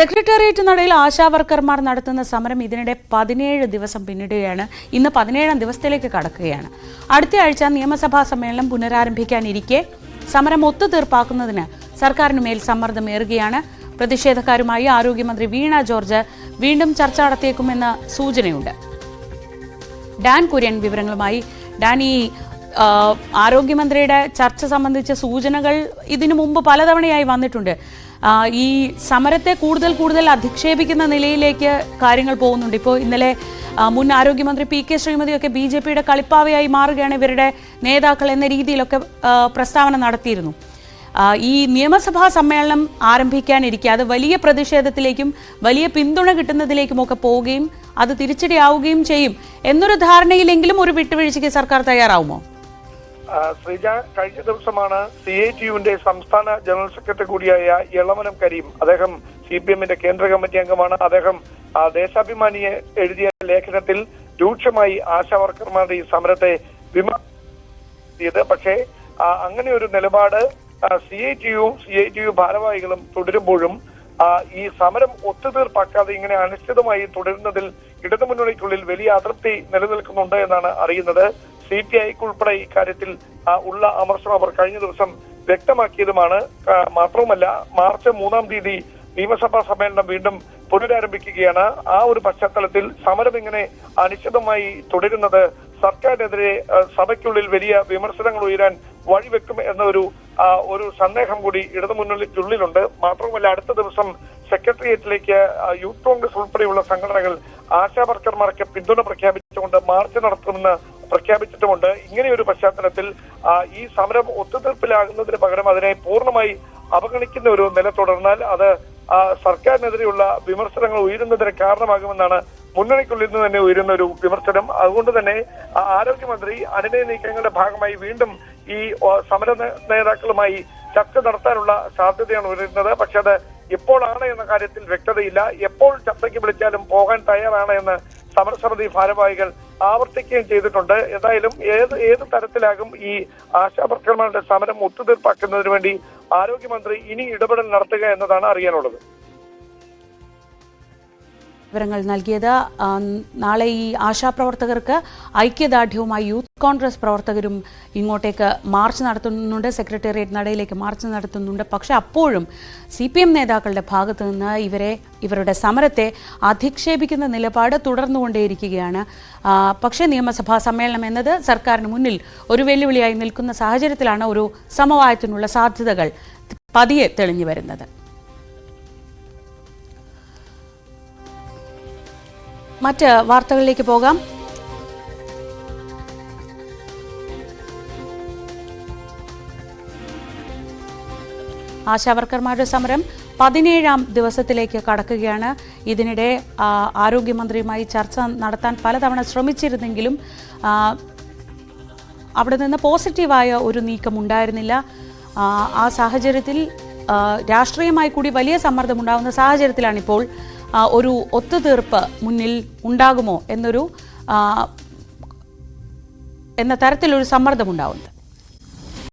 Secretariat നടയിൽ ആശാവർക്കർമാർ നടത്തുന്ന സമരം ഇതിനിടെ 17 ദിവസം പിന്നിടുകയാണ്. ഇന്ന് 17ാം ദിവസത്തിലേക്ക് കടക്കുകയാണ്. അടുത്ത ആഴ്ച നിയമസഭാ സമ്മേളനം പുനരാരംഭിക്കാനിരിക്കെ സമരം ഒത്തുതീർപ്പാക്കുന്നതിന് സർക്കാരിന് മേൽ സമ്മർദ്ദമേറുകയാണ്. പ്രതിഷേധക്കാരുമായി ആരോഗ്യമന്ത്രി വീണ ജോർജ് വീണ്ടും ചർച്ച നടത്തിയേക്കുമെന്ന സൂചനയുണ്ട്. ഡാൻ കുര്യൻ വിവരങ്ങളുമായി. ഡാൻ, ഈ ആരോഗ്യമന്ത്രിയുടെ ചർച്ച സംബന്ധിച്ച സൂചനകൾ ഇതിനു മുമ്പ് പലതവണയായി വന്നിട്ടുണ്ട്. ഈ സമരത്തെ കൂടുതൽ അധിക്ഷേപിക്കുന്ന നിലയിലേക്ക് കാര്യങ്ങൾ പോകുന്നുണ്ട്. ഇപ്പോൾ ഇന്നലെ മുൻ ആരോഗ്യമന്ത്രി പി കെ ശ്രീമതിയൊക്കെ BJPയുടെ കളിപ്പാവയായി മാറുകയാണ് ഇവരുടെ നേതാക്കൾ എന്ന രീതിയിലൊക്കെ പ്രസ്താവന നടത്തിയിരുന്നു. ഈ നിയമസഭാ സമ്മേളനം ആരംഭിക്കാനിരിക്കെ അത് വലിയ പ്രതിഷേധത്തിലേക്കും വലിയ പിന്തുണ കിട്ടുന്നതിലേക്കുമൊക്കെ പോവുകയും അത് തിരിച്ചടിയാവുകയും ചെയ്യും എന്നൊരു ധാരണയിലെങ്കിലും ഒരു വിട്ടുവീഴ്ചയ്ക്ക് സർക്കാർ തയ്യാറാവുമോ? ശ്രീജ, കഴിഞ്ഞ ദിവസമാണ് CITUവിന്റെ സംസ്ഥാന ജനറൽ സെക്രട്ടറി കൂടിയായ എളമനം കരീം, അദ്ദേഹം CPMന്റെ കേന്ദ്ര കമ്മിറ്റി അംഗമാണ്. അദ്ദേഹം ദേശാഭിമാനിയെ എഴുതിയ ലേഖനത്തിൽ രൂക്ഷമായി ആശാവർക്കർമാരുടെ ഈ സമരത്തെ വിമർശിച്ചത്. പക്ഷേ അങ്ങനെ ഒരു നിലപാട് CITU ഭാരവാഹികളും തുടരുമ്പോഴും ഈ സമരം ഒത്തുതീർപ്പാക്കാതെ ഇങ്ങനെ അനിശ്ചിതമായി തുടരുന്നതിൽ ഇടതുമുന്നണിക്കുള്ളിൽ വലിയ അതൃപ്തി നിലനിൽക്കുന്നുണ്ട് എന്നാണ് അറിയുന്നത്. CPIക്കുൾപ്പെടെ ഇക്കാര്യത്തിൽ ഉള്ള അമർഷം അവർ കഴിഞ്ഞ ദിവസം വ്യക്തമാക്കിയതുമാണ്. മാത്രവുമല്ല, മാർച്ച് 3-ാം തീയതി നിയമസഭാ സമ്മേളനം വീണ്ടും പുനരാരംഭിക്കുകയാണ്. ആ ഒരു പശ്ചാത്തലത്തിൽ സമരം ഇങ്ങനെ അനിശ്ചിതമായി തുടരുന്നത് സർക്കാരിനെതിരെ സഭയ്ക്കുള്ളിൽ വലിയ വിമർശനങ്ങൾ ഉയരാൻ വഴിവെക്കും എന്ന ഒരു സന്ദേഹം കൂടി ഇടതുമുന്നണിക്കുള്ളിലുണ്ട്. മാത്രവുമല്ല, അടുത്ത ദിവസം സെക്രട്ടേറിയറ്റിലേക്ക് യൂത്ത് കോൺഗ്രസ് ഉൾപ്പെടെയുള്ള സംഘടനകൾ ആശാവർക്കർമാർക്ക് പിന്തുണ പ്രഖ്യാപിച്ചുകൊണ്ട് മാർച്ച് നടത്തുമെന്ന് പ്രഖ്യാപിച്ചിട്ടുമുണ്ട്. ഇങ്ങനെയൊരു പശ്ചാത്തലത്തിൽ ഈ സമരം ഒത്തുതീർപ്പിലാകുന്നതിന് പകരം അതിനെ പൂർണ്ണമായി അവഗണിക്കുന്ന ഒരു നില തുടർന്നാൽ അത് സർക്കാരിനെതിരെയുള്ള വിമർശനങ്ങൾ ഉയരുന്നതിന് കാരണമാകുമെന്നാണ് മുന്നണിക്കുള്ളിൽ നിന്ന് തന്നെ ഉയരുന്ന ഒരു വിമർശനം. അതുകൊണ്ട് തന്നെ ആരോഗ്യമന്ത്രി അനുനയ നീക്കങ്ങളുടെ ഭാഗമായി വീണ്ടും ഈ സമര നേതാക്കളുമായി ചർച്ച നടത്താനുള്ള സാധ്യതയാണ് ഉയരുന്നത്. പക്ഷെ അത് എപ്പോഴാണ് എന്ന കാര്യത്തിൽ വ്യക്തതയില്ല. എപ്പോൾ ചർച്ചയ്ക്ക് വിളിച്ചാലും പോകാൻ തയ്യാറാണ് എന്ന് സമരസമിതി ഭാരവാഹികൾ ആവർത്തിക്കുകയും ചെയ്തിട്ടുണ്ട്. ഏതായാലും ഏത് തരത്തിലാകും ഈ ആശാവർക്കർമാരുടെ സമരം ഒത്തുതീർപ്പാക്കുന്നതിന് വേണ്ടി ആരോഗ്യമന്ത്രി ഇനി ഇടപെടൽ നടത്തുക എന്നതാണ് അറിയാനുള്ളത്. വിവരങ്ങൾ നൽകിയത്. നാളെ ഈ ആശാപ്രവർത്തകർക്ക് ഐക്യദാർഢ്യവുമായി യൂത്ത് കോൺഗ്രസ് പ്രവർത്തകരും ഇങ്ങോട്ടേക്ക് മാർച്ച് നടത്തുന്നുണ്ട്, സെക്രട്ടേറിയറ്റ് നടയിലേക്ക് മാർച്ച് നടത്തുന്നുണ്ട്. പക്ഷെ അപ്പോഴും CPM നേതാക്കളുടെ ഭാഗത്തു നിന്ന് ഇവരുടെ സമരത്തെ അധിക്ഷേപിക്കുന്ന നിലപാട് തുടർന്നുകൊണ്ടേയിരിക്കുകയാണ്. പക്ഷേ നിയമസഭാ സമ്മേളനം എന്നത് സർക്കാരിന് മുന്നിൽ ഒരു വെല്ലുവിളിയായി നിൽക്കുന്ന സാഹചര്യത്തിലാണ് ഒരു സമവായത്തിനുള്ള സാധ്യതകൾ പതിയെ തെളിഞ്ഞു വരുന്നത്. മറ്റ് വാർത്തകളിലേക്ക് പോകാം. ആശാവർക്കർമാരുടെ സമരം 17ാം ദിവസത്തിലേക്ക് കടക്കുകയാണ്. ഇതിനിടെ ആരോഗ്യമന്ത്രിയുമായി ചർച്ച നടത്താൻ പലതവണ ശ്രമിച്ചിരുന്നെങ്കിലും അവിടെ നിന്ന് പോസിറ്റീവായ ഒരു നീക്കം ഉണ്ടായിരുന്നില്ല. ആ സാഹചര്യത്തിൽ രാഷ്ട്രീയമായി കൂടി വലിയ സമ്മർദ്ദമുണ്ടാകുന്ന സാഹചര്യത്തിലാണിപ്പോൾ ഒരു ഒത്തുതീർപ്പ് മുന്നിൽ ഉണ്ടാകുമോ എന്ന തരത്തിലൊരു സമ്മർദ്ദമുണ്ടാകുന്നത്.